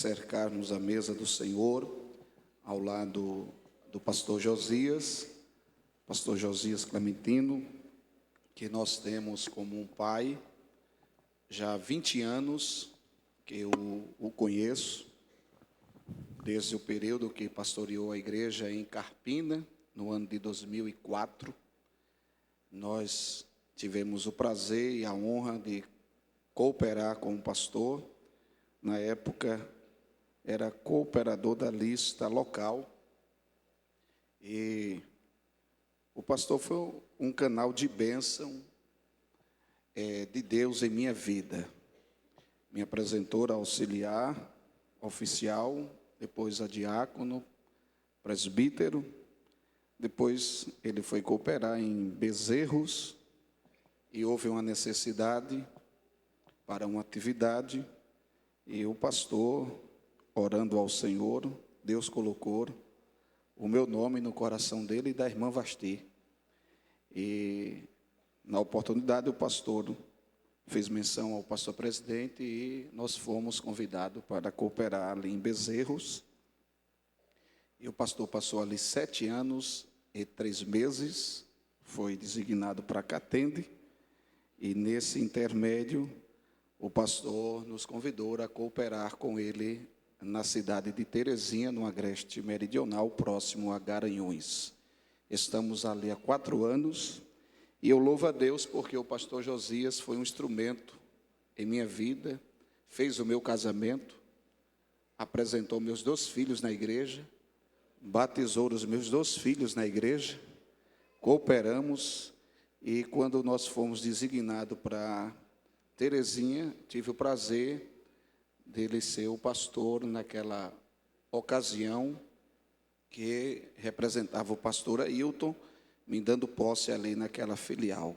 cercarmos a mesa do Senhor, ao lado do pastor Josias Clementino, que nós temos como um pai, já há 20 anos que eu o conheço, desde o período que pastoreou a igreja em Carpina, no ano de 2004. Nós tivemos o prazer e a honra de cooperar com o pastor. Na época, era cooperador da lista local. E o pastor foi um canal de bênção de Deus em minha vida. Me apresentou a auxiliar, oficial, depois a diácono, presbítero. Depois ele foi cooperar em Bezerros e houve uma necessidade para uma atividade. E o pastor, orando ao Senhor, Deus colocou o meu nome no coração dele e da irmã Vasti. E, na oportunidade, o pastor fez menção ao pastor presidente e nós fomos convidados para cooperar ali em Bezerros. E o pastor passou ali 7 anos e 3 meses, foi designado para Catende. E, nesse intermédio, o pastor nos convidou a cooperar com ele na cidade de Terezinha, no agreste meridional, próximo a Garanhuns. Estamos ali há 4 anos e eu louvo a Deus porque o pastor Josias foi um instrumento em minha vida, fez o meu casamento, apresentou meus 2 filhos na igreja, batizou os meus 2 filhos na igreja, cooperamos e quando nós fomos designados para Terezinha, tive o prazer dele ser o pastor naquela ocasião que representava o pastor Ailton, me dando posse ali naquela filial.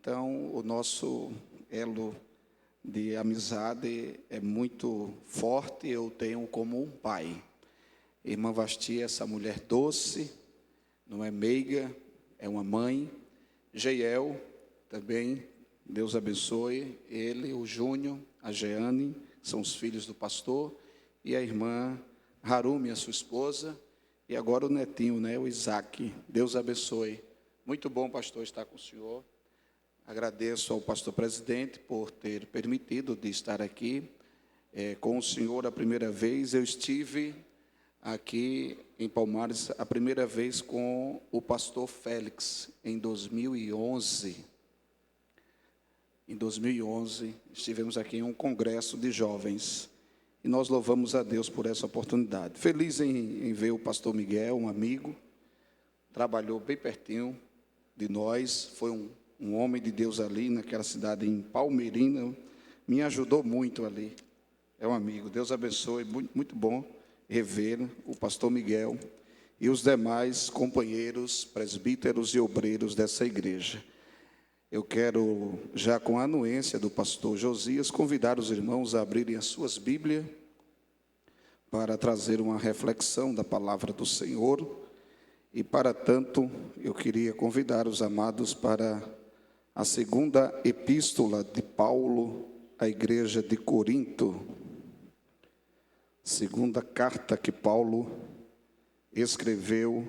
Então, o nosso elo de amizade é muito forte, eu tenho como um pai. Irmã Vasti, essa mulher doce, não é meiga, é uma mãe. Geiel, também, Deus abençoe, ele, o Júnior, a Jeane, são os filhos do pastor, e a irmã Harumi, a sua esposa, e agora o netinho, o Isaac. Deus abençoe. Muito bom, pastor, estar com o senhor. Agradeço ao pastor presidente por ter permitido de estar aqui com o senhor a primeira vez. Eu estive aqui em Palmares a primeira vez com o pastor Félix, em 2011. Em 2011, estivemos aqui em um congresso de jovens. E nós louvamos a Deus por essa oportunidade. Feliz em ver o pastor Miguel, um amigo. Trabalhou bem pertinho de nós. Foi um homem de Deus ali, naquela cidade em Palmeirina. Me ajudou muito ali. É um amigo. Deus abençoe. Muito, muito bom rever o pastor Miguel e os demais companheiros, presbíteros e obreiros dessa igreja. Eu quero, já com a anuência do pastor Josias, convidar os irmãos a abrirem as suas Bíblias para trazer uma reflexão da palavra do Senhor. E, para tanto, eu queria convidar os amados para a 2ª epístola de Paulo à igreja de Corinto. 2ª carta que Paulo escreveu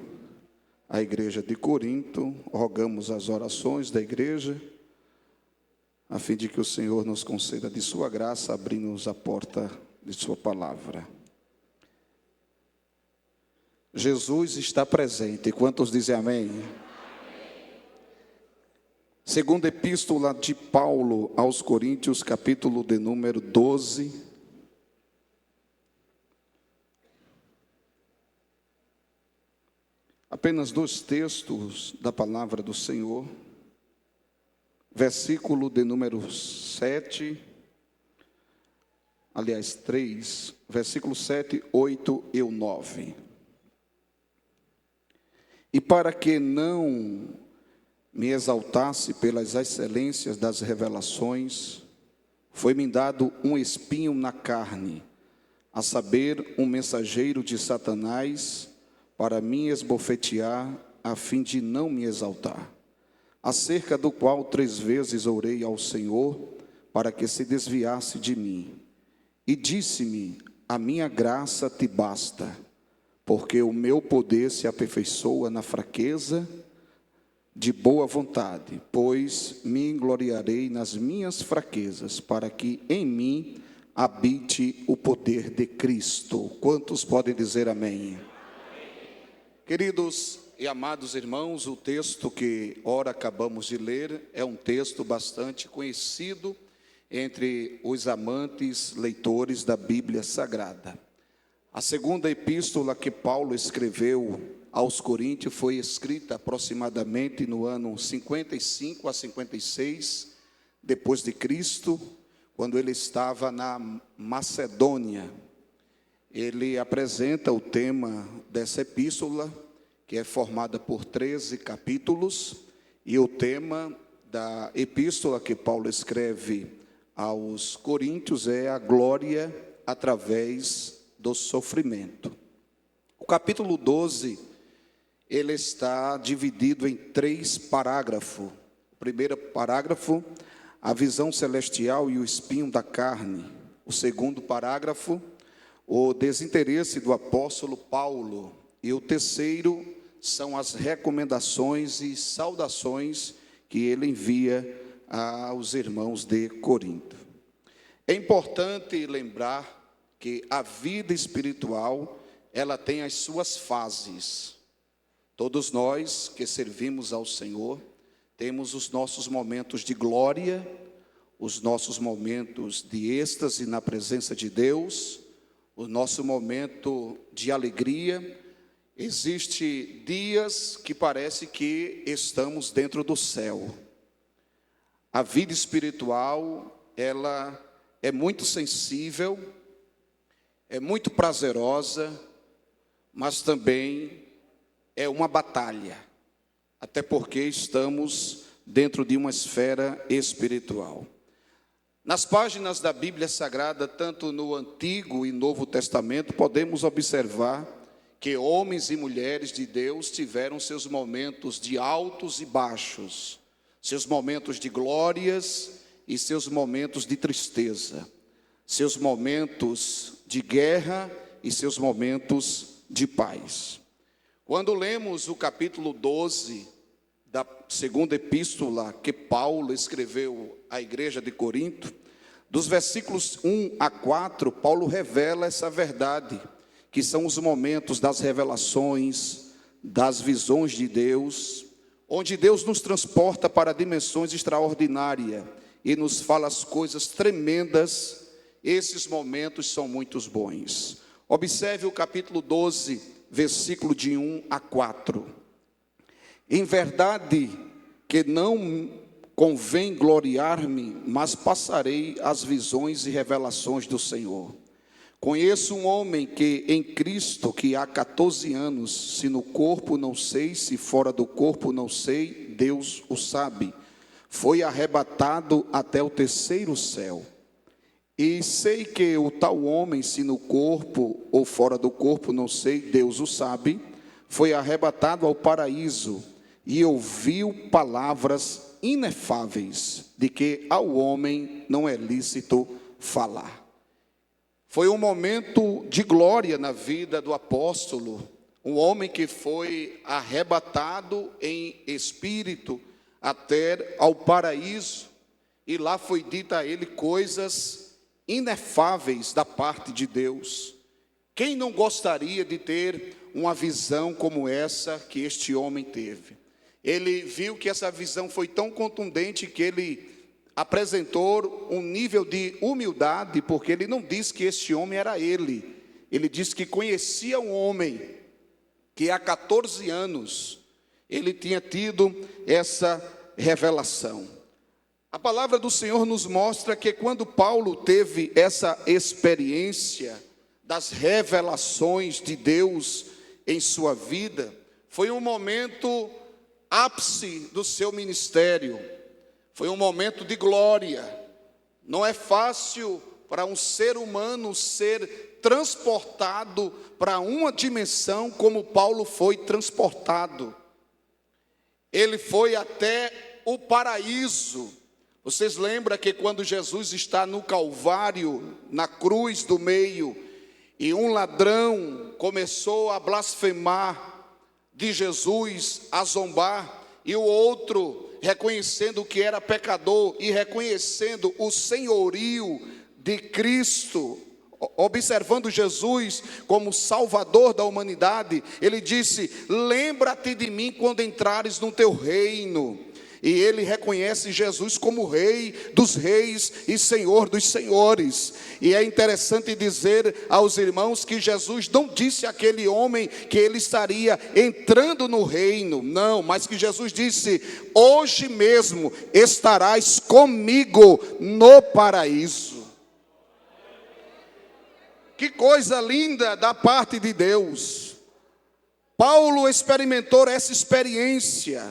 à igreja de Corinto. Rogamos as orações da igreja, a fim de que o Senhor nos conceda de sua graça, abrindo-nos a porta de sua palavra. Jesus está presente. Quantos dizem amém? Amém. 2ª epístola de Paulo aos Coríntios, capítulo de número 12. Apenas 2 textos da palavra do Senhor. Versículo de número 7. Aliás, 3. Versículo 7, 8 e o 9. E para que não me exaltasse pelas excelências das revelações, foi-me dado um espinho na carne, a saber, um mensageiro de Satanás, para me esbofetear, a fim de não me exaltar, acerca do qual 3 vezes orei ao Senhor, para que se desviasse de mim. E disse-me: a minha graça te basta, porque o meu poder se aperfeiçoa na fraqueza. De boa vontade, pois me gloriarei nas minhas fraquezas, para que em mim habite o poder de Cristo. Quantos podem dizer amém? Queridos e amados irmãos, o texto que ora acabamos de ler é um texto bastante conhecido entre os amantes leitores da Bíblia Sagrada. A segunda epístola que Paulo escreveu aos Coríntios foi escrita aproximadamente no ano 55 a 56 depois de Cristo, quando ele estava na Macedônia. Ele apresenta o tema dessa epístola, que é formada por 13 capítulos, e o tema da epístola que Paulo escreve aos Coríntios é a glória através do sofrimento. O capítulo 12, ele está dividido em 3 parágrafos. O primeiro parágrafo, a visão celestial e o espinho da carne. O segundo parágrafo, o desinteresse do apóstolo Paulo. E o terceiro são as recomendações e saudações que ele envia aos irmãos de Corinto. É importante lembrar que a vida espiritual, ela tem as suas fases. Todos nós que servimos ao Senhor, temos os nossos momentos de glória, os nossos momentos de êxtase na presença de Deus, o nosso momento de alegria. Existem dias que parece que estamos dentro do céu. A vida espiritual, ela é muito sensível, é muito prazerosa, mas também é uma batalha, até porque estamos dentro de uma esfera espiritual. Nas páginas da Bíblia Sagrada, tanto no Antigo e Novo Testamento, podemos observar que homens e mulheres de Deus tiveram seus momentos de altos e baixos, seus momentos de glórias e seus momentos de tristeza, seus momentos de guerra e seus momentos de paz. Quando lemos o capítulo 12 da segunda epístola que Paulo escreveu à igreja de Corinto, dos versículos 1 a 4, Paulo revela essa verdade, que são os momentos das revelações, das visões de Deus, onde Deus nos transporta para dimensões extraordinárias e nos fala as coisas tremendas. Esses momentos são muito bons. Observe o capítulo 12, versículo de 1 a 4. Em verdade que não convém gloriar-me, mas passarei as visões e revelações do Senhor. Conheço um homem que em Cristo, que há 14 anos, se no corpo não sei, se fora do corpo não sei, Deus o sabe, foi arrebatado até o terceiro céu. E sei que o tal homem, se no corpo ou fora do corpo, não sei, Deus o sabe, foi arrebatado ao paraíso e ouviu palavras inefáveis, de que ao homem não é lícito falar. Foi um momento de glória na vida do apóstolo, um homem que foi arrebatado em espírito até ao paraíso, e lá foi dita a ele coisas inefáveis da parte de Deus. Quem não gostaria de ter uma visão como essa que este homem teve? Ele viu que essa visão foi tão contundente que ele apresentou um nível de humildade, porque ele não disse que este homem era ele. Ele disse que conhecia um homem que há 14 anos ele tinha tido essa revelação. A palavra do Senhor nos mostra que quando Paulo teve essa experiência das revelações de Deus em sua vida, foi um momento ápice do seu ministério, foi um momento de glória. Não é fácil para um ser humano ser transportado para uma dimensão como Paulo foi transportado. Ele foi até o paraíso. Vocês lembram que quando Jesus está no Calvário, na cruz do meio, e um ladrão começou a blasfemar de Jesus, a zombar, e o outro, reconhecendo que era pecador e reconhecendo o senhorio de Cristo, observando Jesus como Salvador da humanidade, ele disse: lembra-te de mim quando entrares no teu reino. E ele reconhece Jesus como Rei dos reis e Senhor dos senhores. E é interessante dizer aos irmãos que Jesus não disse àquele homem que ele estaria entrando no reino, não, mas que Jesus disse: hoje mesmo estarás comigo no paraíso. Que coisa linda da parte de Deus. Paulo experimentou essa experiência,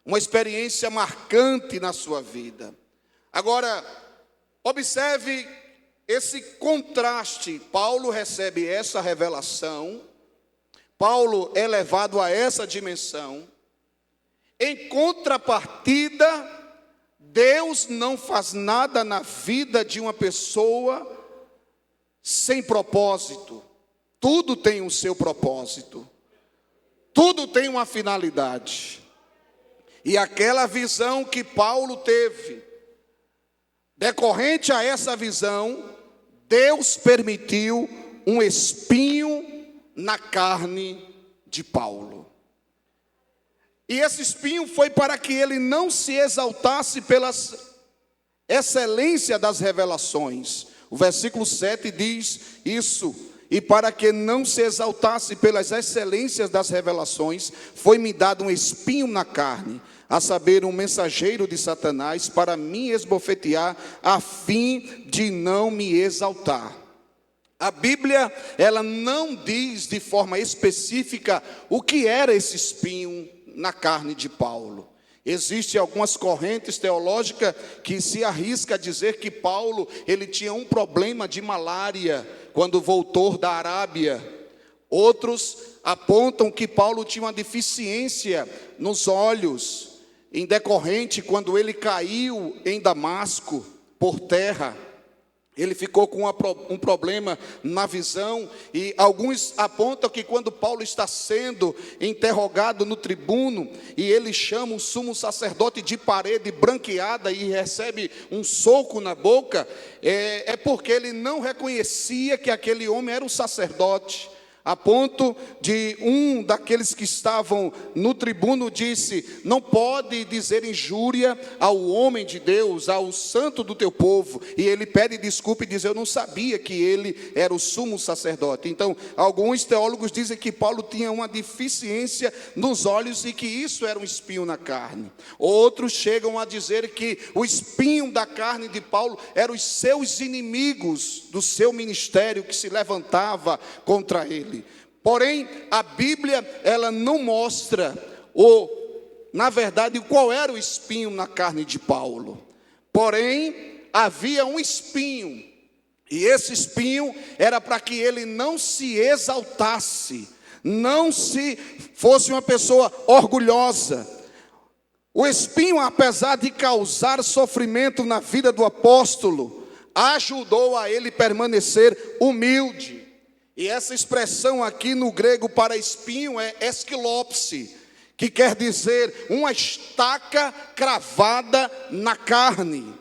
uma experiência marcante na sua vida. Agora, observe esse contraste. Paulo recebe essa revelação, Paulo é levado a essa dimensão. Em contrapartida, Deus não faz nada na vida de uma pessoa sem propósito. Tudo tem o seu propósito, tudo tem uma finalidade. E aquela visão que Paulo teve, decorrente a essa visão, Deus permitiu um espinho na carne de Paulo. E esse espinho foi para que ele não se exaltasse pela excelência das revelações. O versículo 7 diz isso: e para que não se exaltasse pelas excelências das revelações, foi-me dado um espinho na carne, a saber, um mensageiro de Satanás, para me esbofetear, a fim de não me exaltar. A Bíblia, ela não diz de forma específica o que era esse espinho na carne de Paulo. Existem algumas correntes teológicas que se arrisca a dizer que Paulo, ele tinha um problema de malária quando voltou da Arábia. Outros apontam que Paulo tinha uma deficiência nos olhos, em decorrente quando ele caiu em Damasco por terra. Ele ficou com um problema na visão, e alguns apontam que quando Paulo está sendo interrogado no tribuno, e ele chama o sumo sacerdote de parede branqueada e recebe um soco na boca, é porque ele não reconhecia que aquele homem era um sacerdote. A ponto de um daqueles que estavam no tribuno disse: não pode dizer injúria ao homem de Deus, ao santo do teu povo. E ele pede desculpa e diz: eu não sabia que ele era o sumo sacerdote. Então, alguns teólogos dizem que Paulo tinha uma deficiência nos olhos e que isso era um espinho na carne. Outros chegam a dizer que o espinho da carne de Paulo eram os seus inimigos do seu ministério que se levantava contra ele. Porém, a Bíblia, ela não mostra, na verdade, qual era o espinho na carne de Paulo. Porém, havia um espinho, e esse espinho era para que ele não se exaltasse, não se fosse uma pessoa orgulhosa. O espinho, apesar de causar sofrimento na vida do apóstolo, ajudou a ele permanecer humilde. E essa expressão aqui no grego para espinho é esquilopse, que quer dizer uma estaca cravada na carne.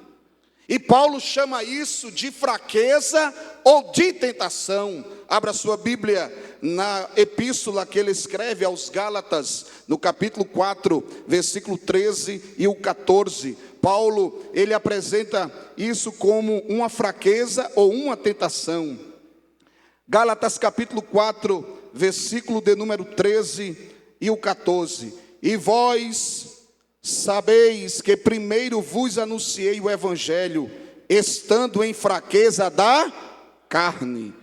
E Paulo chama isso de fraqueza ou de tentação. Abra sua Bíblia na epístola que ele escreve aos Gálatas, no capítulo 4, versículo 13 e o 14. Paulo, ele apresenta isso como uma fraqueza ou uma tentação. Gálatas capítulo 4, versículo de número 13 e o 14. E vós sabeis que primeiro vos anunciei o evangelho, estando em fraqueza da carne.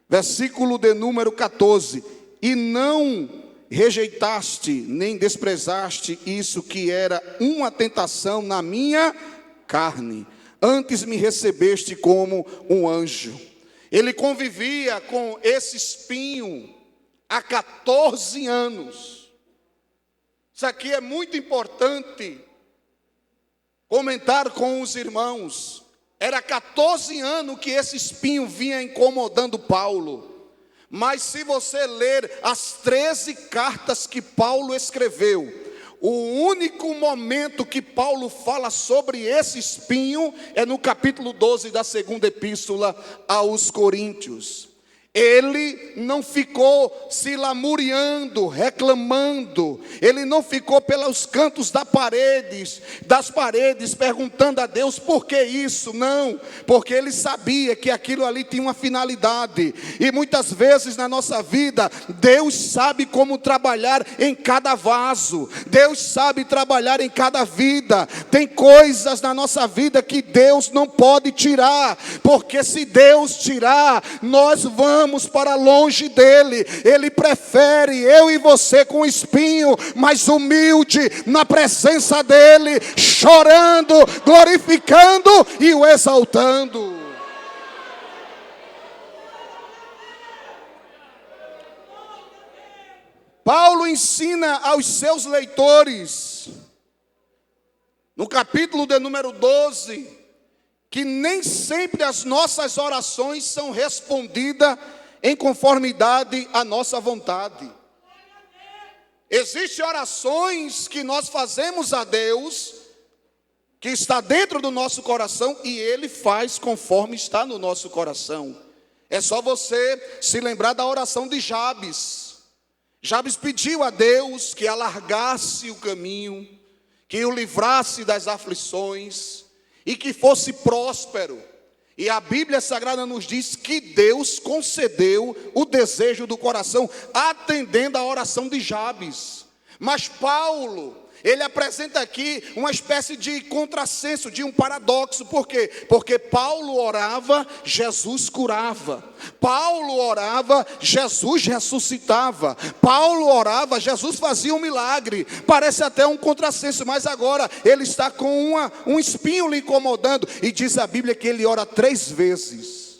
Versículo de número 14. E não rejeitaste, nem desprezaste isso que era uma tentação na minha carne. Antes me recebeste como um anjo. Ele convivia com esse espinho há 14 anos. Isso aqui é muito importante comentar com os irmãos. Era 14 anos que esse espinho vinha incomodando Paulo. Mas se você ler as 13 cartas que Paulo escreveu, o único momento que Paulo fala sobre esse espinho é no capítulo 12 da segunda epístola aos Coríntios. Ele não ficou se lamuriando, reclamando. Ele não ficou pelos cantos das paredes, perguntando a Deus por que isso. Não, porque ele sabia que aquilo ali tinha uma finalidade. E muitas vezes na nossa vida, Deus sabe como trabalhar em cada vaso. Deus sabe trabalhar em cada vida. Tem coisas na nossa vida que Deus não pode tirar, porque se Deus tirar, nós vamos para longe dele. Ele prefere eu e você com espinho, mas humilde na presença dele, chorando, glorificando e o exaltando. Paulo ensina aos seus leitores, no capítulo de número 12, que nem sempre as nossas orações são respondidas em conformidade à nossa vontade. Existem orações que nós fazemos a Deus, que está dentro do nosso coração, e Ele faz conforme está no nosso coração. É só você se lembrar da oração de Jabes. Jabes pediu a Deus que alargasse o caminho, que o livrasse das aflições e que fosse próspero. E a Bíblia Sagrada nos diz que Deus concedeu o desejo do coração, atendendo a oração de Jabes. Mas Paulo, ele apresenta aqui uma espécie de contrassenso, de um paradoxo. Por quê? Porque Paulo orava, Jesus curava. Paulo orava, Jesus ressuscitava. Paulo orava, Jesus fazia um milagre. Parece até um contrassenso, mas agora ele está com um espinho lhe incomodando. E diz a Bíblia que ele ora 3 vezes.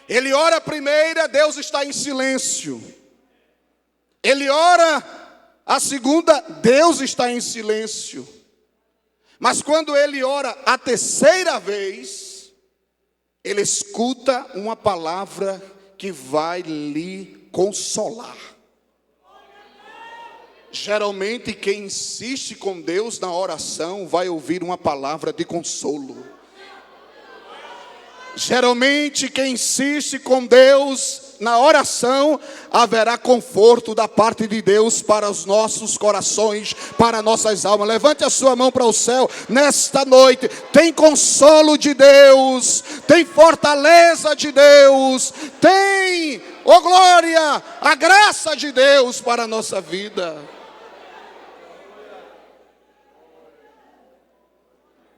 Ele ora a primeira, Deus está em silêncio. Ele ora a segunda, Deus está em silêncio. Mas quando ele ora a terceira vez, ele escuta uma palavra que vai lhe consolar. Geralmente quem insiste com Deus na oração vai ouvir uma palavra de consolo. Geralmente quem insiste com Deus na oração, haverá conforto da parte de Deus para os nossos corações, para nossas almas. Levante a sua mão para o céu nesta noite. Tem consolo de Deus, tem fortaleza de Deus, tem, oh glória, a graça de Deus para a nossa vida.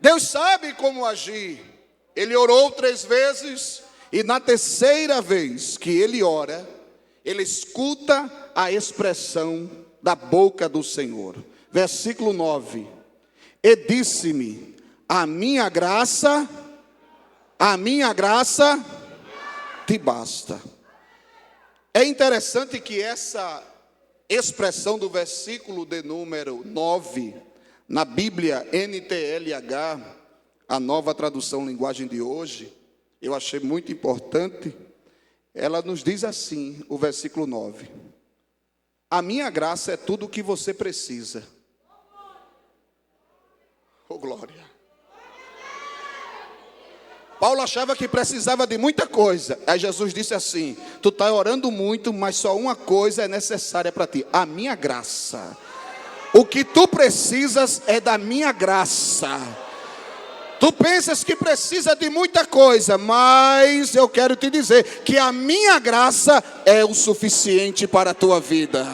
Deus sabe como agir. Ele orou 3 vezes. E na terceira vez que ele ora, ele escuta a expressão da boca do Senhor. Versículo 9. E disse-me, a minha graça te basta. É interessante que essa expressão do versículo de número 9, na Bíblia NTLH, a nova tradução linguagem de hoje, eu achei muito importante. Ela nos diz assim, o versículo 9: a minha graça é tudo o que você precisa. Oh glória! Paulo achava que precisava de muita coisa. Aí Jesus disse assim: tu está orando muito, mas só uma coisa é necessária para ti, a minha graça. O que tu precisas é da minha graça. Tu pensas que precisa de muita coisa, mas eu quero te dizer que a minha graça é o suficiente para a tua vida.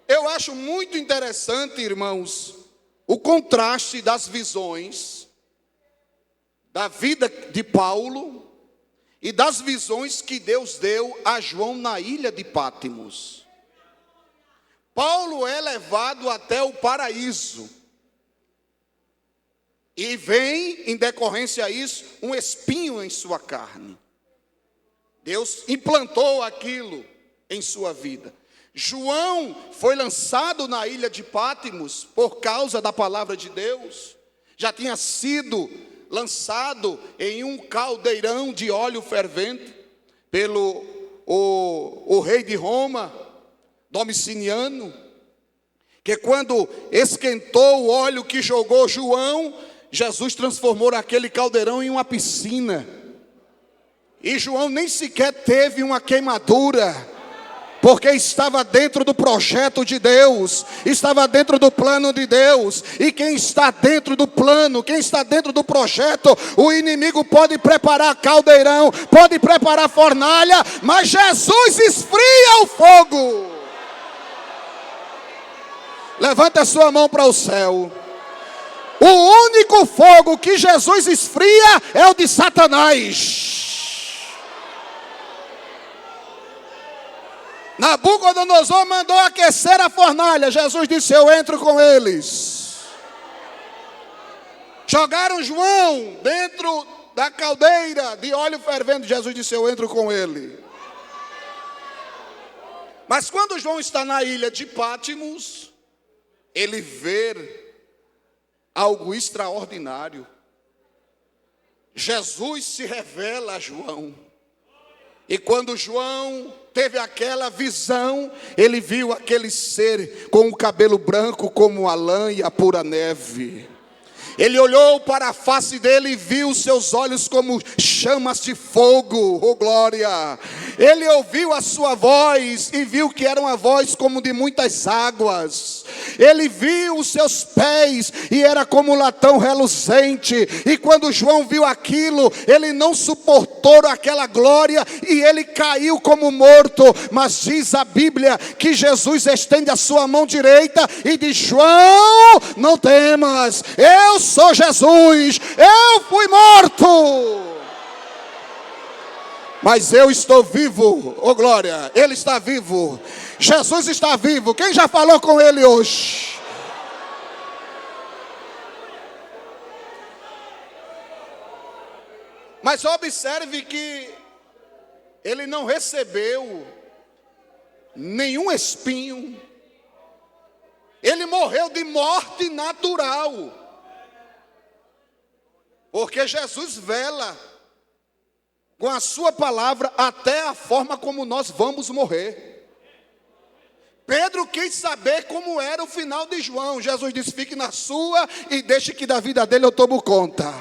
Eu acho muito interessante, irmãos, o contraste das visões da vida de Paulo e das visões que Deus deu a João na ilha de Pátimos. Paulo é levado até o paraíso. E vem, em decorrência a isso, um espinho em sua carne. Deus implantou aquilo em sua vida. João foi lançado na ilha de Pátimos por causa da palavra de Deus. Já tinha sido lançado em um caldeirão de óleo fervente pelo o rei de Roma, Domiciano, que quando esquentou o óleo que jogou João, Jesus transformou aquele caldeirão em uma piscina. E João nem sequer teve uma queimadura, porque estava dentro do projeto de Deus, estava dentro do plano de Deus. E quem está dentro do plano, quem está dentro do projeto, o inimigo pode preparar caldeirão, pode preparar fornalha, mas Jesus esfria o fogo. Levanta a sua mão para o céu. O único fogo que Jesus esfria é o de Satanás. Nabucodonosor mandou aquecer a fornalha. Jesus disse: eu entro com eles. Jogaram João dentro da caldeira de óleo fervendo. Jesus disse: eu entro com ele. Mas quando João está na ilha de Pátimos, ele vê algo extraordinário. Jesus se revela a João. E quando João teve aquela visão, ele viu aquele ser com o cabelo branco como a lã e a pura neve. Ele olhou para a face dele e viu seus olhos como chamas de fogo, oh glória. Ele ouviu a sua voz e viu que era uma voz como de muitas águas. Ele viu os seus pés e era como latão reluzente. E quando João viu aquilo, ele não suportou aquela glória e ele caiu como morto. Mas diz a Bíblia que Jesus estende a sua mão direita e diz: João, não temas, eu sou Jesus, eu fui morto, mas eu estou vivo, oh glória, ele está vivo, Jesus está vivo. Quem já falou com ele hoje? Mas observe que ele não recebeu nenhum espinho, ele morreu de morte natural. Porque Jesus vela com a sua palavra até a forma como nós vamos morrer. Pedro quis saber como era o final de João. Jesus disse: fique na sua e deixe que da vida dele eu tomo conta.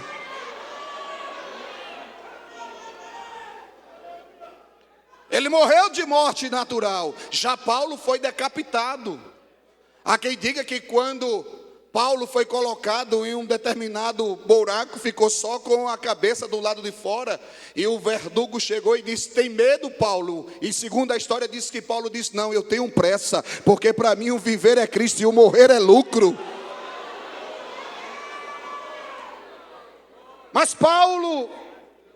Ele morreu de morte natural. Já Paulo foi decapitado. Há quem diga que quando Paulo foi colocado em um determinado buraco, ficou só com a cabeça do lado de fora, e o verdugo chegou e disse: tem medo, Paulo? E segundo a história diz que Paulo disse: não, eu tenho pressa, porque para mim o viver é Cristo e o morrer é lucro. Mas Paulo,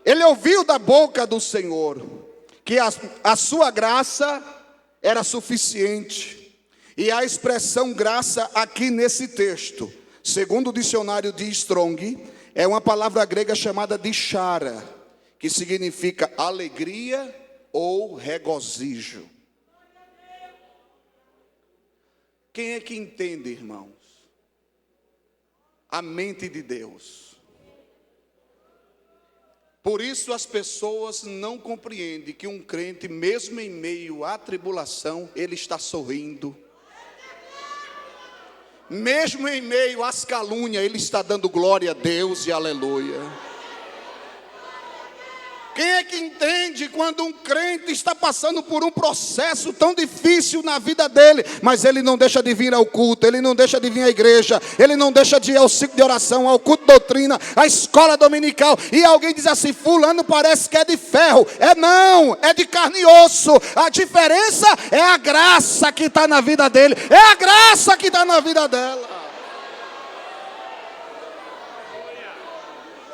ele ouviu da boca do Senhor que a sua graça era suficiente. E a expressão graça aqui nesse texto, segundo o dicionário de Strong, é uma palavra grega chamada de chara, que significa alegria ou regozijo. Quem é que entende, irmãos, a mente de Deus? Por isso as pessoas não compreendem que um crente, mesmo em meio à tribulação, ele está sorrindo. Mesmo em meio às calúnias, ele está dando glória a Deus e aleluia. Quem é que entende quando um crente está passando por um processo tão difícil na vida dele, mas ele não deixa de vir ao culto, ele não deixa de vir à igreja, ele não deixa de ir ao ciclo de oração, ao culto de doutrina, à escola dominical, e alguém diz assim: fulano parece que é de ferro. Não, é de carne e osso. A diferença é a graça que está na vida dele, é a graça que está na vida dela.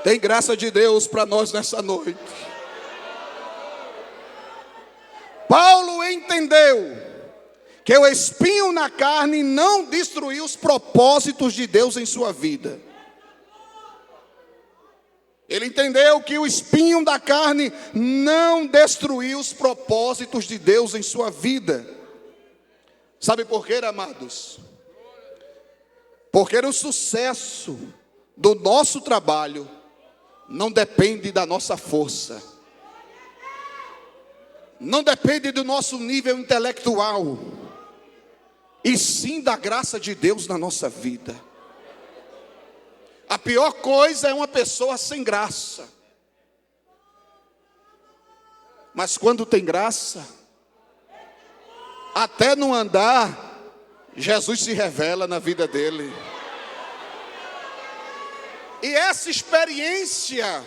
Tem graça de Deus para nós nessa noite. Paulo entendeu que o espinho na carne não destruiu os propósitos de Deus em sua vida. Ele entendeu que o espinho da carne não destruiu os propósitos de Deus em sua vida. Sabe por quê, amados? Porque o sucesso do nosso trabalho não depende da nossa força, não depende do nosso nível intelectual, e sim da graça de Deus na nossa vida. A pior coisa é uma pessoa sem graça. Mas quando tem graça, até no andar, Jesus se revela na vida dele. E essa experiência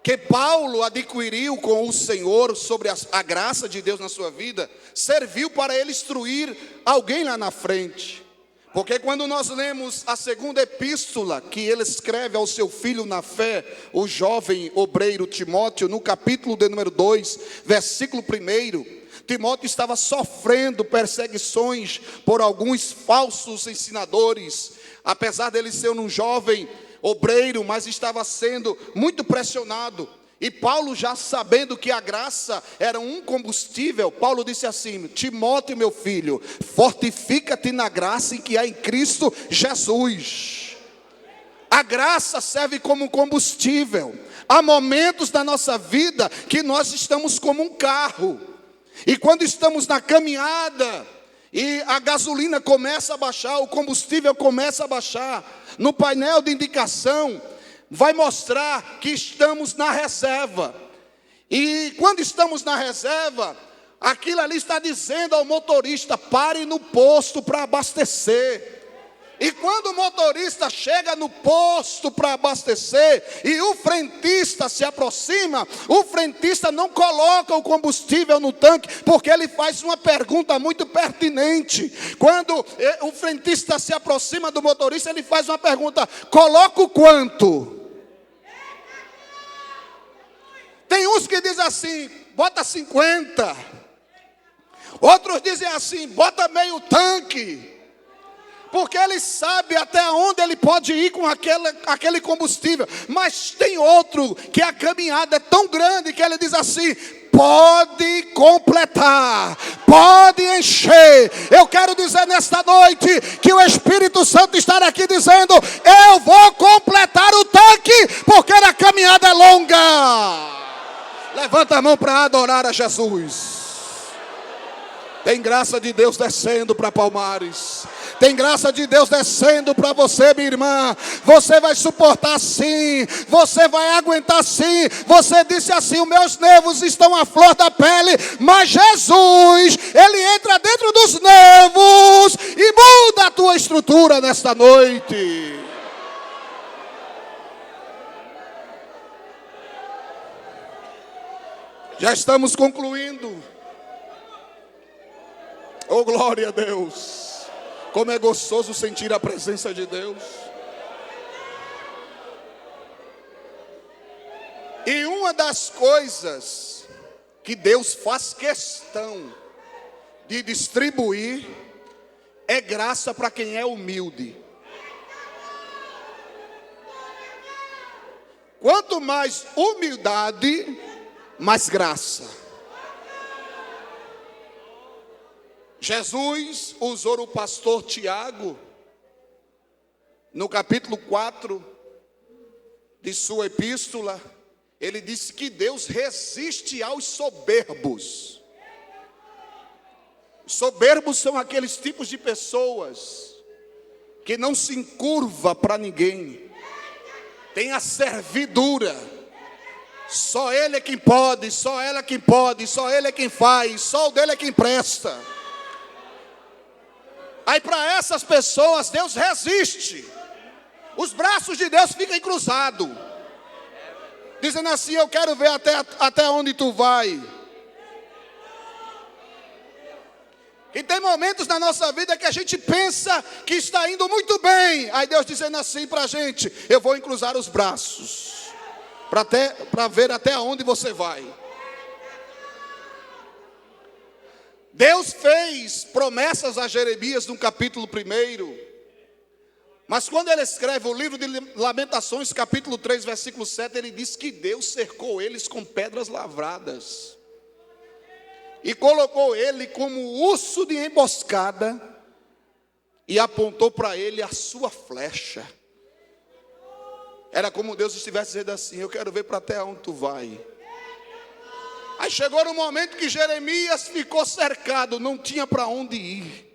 que Paulo adquiriu com o Senhor sobre a graça de Deus na sua vida, serviu para ele instruir alguém lá na frente. Porque quando nós lemos a segunda epístola que ele escreve ao seu filho na fé, o jovem obreiro Timóteo, no capítulo de número 2, versículo 1, Timóteo estava sofrendo perseguições por alguns falsos ensinadores. Apesar dele ser um jovem obreiro, mas estava sendo muito pressionado. E Paulo, já sabendo que a graça era um combustível, Paulo disse assim: Timóteo, meu filho, fortifica-te na graça em que há em Cristo Jesus. A graça serve como combustível. Há momentos da nossa vida que nós estamos como um carro, e quando estamos na caminhada e a gasolina começa a baixar, o combustível começa a baixar, no painel de indicação vai mostrar que estamos na reserva. E quando estamos na reserva, aquilo ali está dizendo ao motorista: pare no posto para abastecer. E quando o motorista chega no posto para abastecer e o frentista se aproxima, o frentista não coloca o combustível no tanque, porque ele faz uma pergunta muito pertinente. Quando o frentista se aproxima do motorista, ele faz uma pergunta: coloca o quanto? Tem uns que dizem assim: bota 50. Outros dizem assim: bota meio tanque. Porque ele sabe até onde ele pode ir com aquele combustível. Mas tem outro que a caminhada é tão grande que ele diz assim: pode completar, pode encher. Eu quero dizer nesta noite que o Espírito Santo está aqui dizendo: eu vou completar o tanque, porque a caminhada é longa. Levanta a mão para adorar a Jesus. Tem graça de Deus descendo para Palmares. Tem graça de Deus descendo para você, minha irmã. Você vai suportar sim. Você vai aguentar sim. Você disse assim: os meus nervos estão à flor da pele. Mas Jesus, Ele entra dentro dos nervos e muda a tua estrutura nesta noite. Já estamos concluindo. Oh, glória a Deus. Como é gostoso sentir a presença de Deus. E uma das coisas que Deus faz questão de distribuir é graça para quem é humilde. Quanto mais humildade, mais graça. Jesus usou o pastor Tiago, no capítulo 4 de sua epístola. Ele disse que Deus resiste aos soberbos. Soberbos são aqueles tipos de pessoas que não se encurva para ninguém, tem a servidura. Só Ele é quem pode, só ela é quem pode, só Ele é quem faz, só o dele é quem presta. Aí para essas pessoas Deus resiste. Os braços de Deus ficam cruzados, dizendo assim: eu quero ver até onde tu vai. E tem momentos na nossa vida que a gente pensa que está indo muito bem. Aí Deus dizendo assim para a gente: eu vou cruzar os braços para ver até onde você vai. Deus fez promessas a Jeremias no capítulo 1. Mas quando ele escreve o livro de Lamentações, capítulo 3, versículo 7, ele diz que Deus cercou eles com pedras lavradas. E colocou ele como urso de emboscada. E apontou para ele a sua flecha. Era como Deus estivesse dizendo assim: eu quero ver para até onde tu vai. Aí chegou no momento que Jeremias ficou cercado, não tinha para onde ir.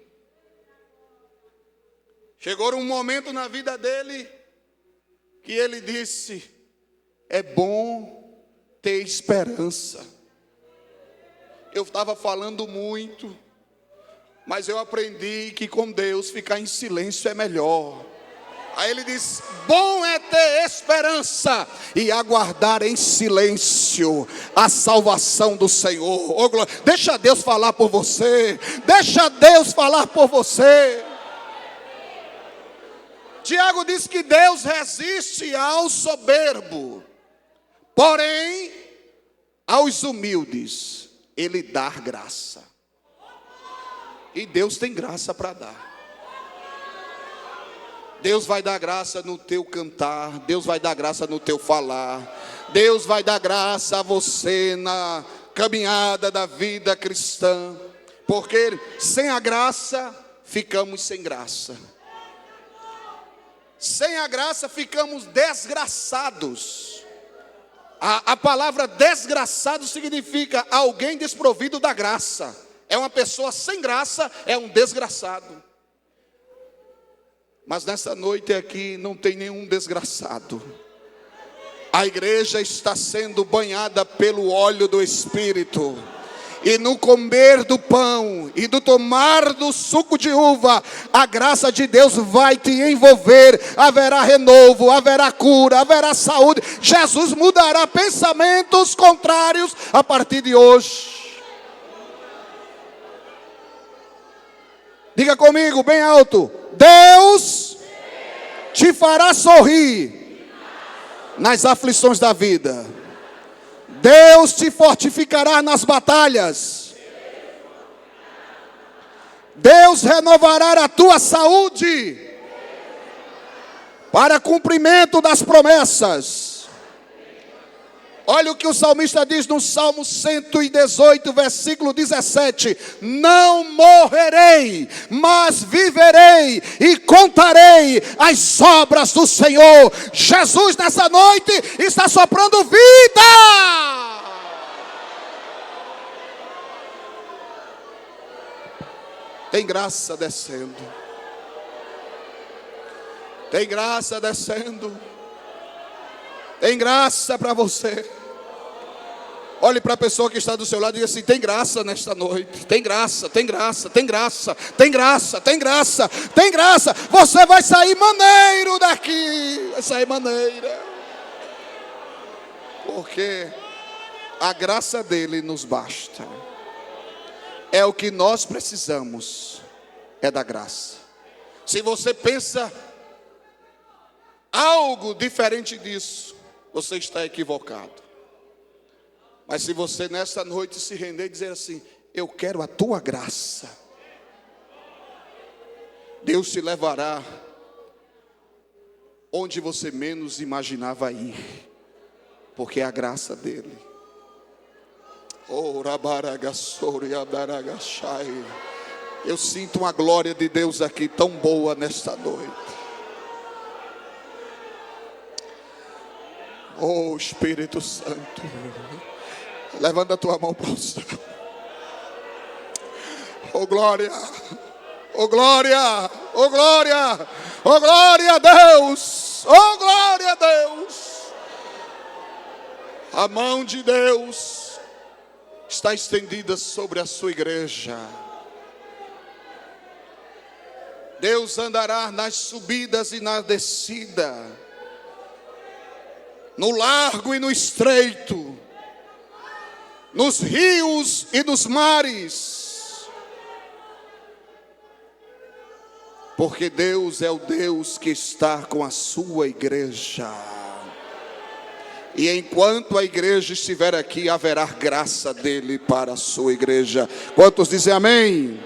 Chegou um momento na vida dele que ele disse: é bom ter esperança. Eu estava falando muito, mas eu aprendi que com Deus ficar em silêncio é melhor. Aí ele diz: bom é ter esperança e aguardar em silêncio a salvação do Senhor. Oh, glória. Deixa Deus falar por você. Deixa Deus falar por você. Tiago diz que Deus resiste ao soberbo, porém aos humildes Ele dá graça. E Deus tem graça para dar. Deus vai dar graça no teu cantar, Deus vai dar graça no teu falar, Deus vai dar graça a você na caminhada da vida cristã, porque sem a graça ficamos sem graça. Sem a graça ficamos desgraçados. A palavra desgraçado significa alguém desprovido da graça. É uma pessoa sem graça, é um desgraçado. Mas nessa noite aqui não tem nenhum desgraçado. A igreja está sendo banhada pelo óleo do Espírito. E no comer do pão e no tomar do suco de uva, a graça de Deus vai te envolver. Haverá renovo, haverá cura, haverá saúde. Jesus mudará pensamentos contrários a partir de hoje. Diga comigo bem alto: Deus te fará sorrir nas aflições da vida. Deus te fortificará nas batalhas. Deus renovará a tua saúde para cumprimento das promessas. Olha o que o salmista diz no Salmo 118, versículo 17: não morrerei, mas viverei e contarei as obras do Senhor. Jesus nessa noite está soprando vida. Tem graça descendo. Tem graça descendo. Tem graça para você. Olhe para a pessoa que está do seu lado e diga assim: tem graça nesta noite. Tem graça, tem graça, tem graça, tem graça, tem graça, tem graça. Você vai sair maneiro daqui. Vai sair maneira. Porque a graça dele nos basta. É o que nós precisamos. É da graça. Se você pensa algo diferente disso, você está equivocado. Mas se você nessa noite se render e dizer assim: eu quero a tua graça, Deus te levará onde você menos imaginava ir, porque é a graça dele. Eu sinto uma glória de Deus aqui tão boa nesta noite. Oh Espírito Santo, levanta a tua mão para o céu. Oh glória, oh glória, oh glória, oh glória a Deus, oh glória a Deus. A mão de Deus está estendida sobre a sua igreja. Deus andará nas subidas e na descida, no largo e no estreito, nos rios e nos mares, porque Deus é o Deus que está com a sua igreja. E enquanto a igreja estiver aqui, haverá graça dele para a sua igreja. Quantos dizem amém?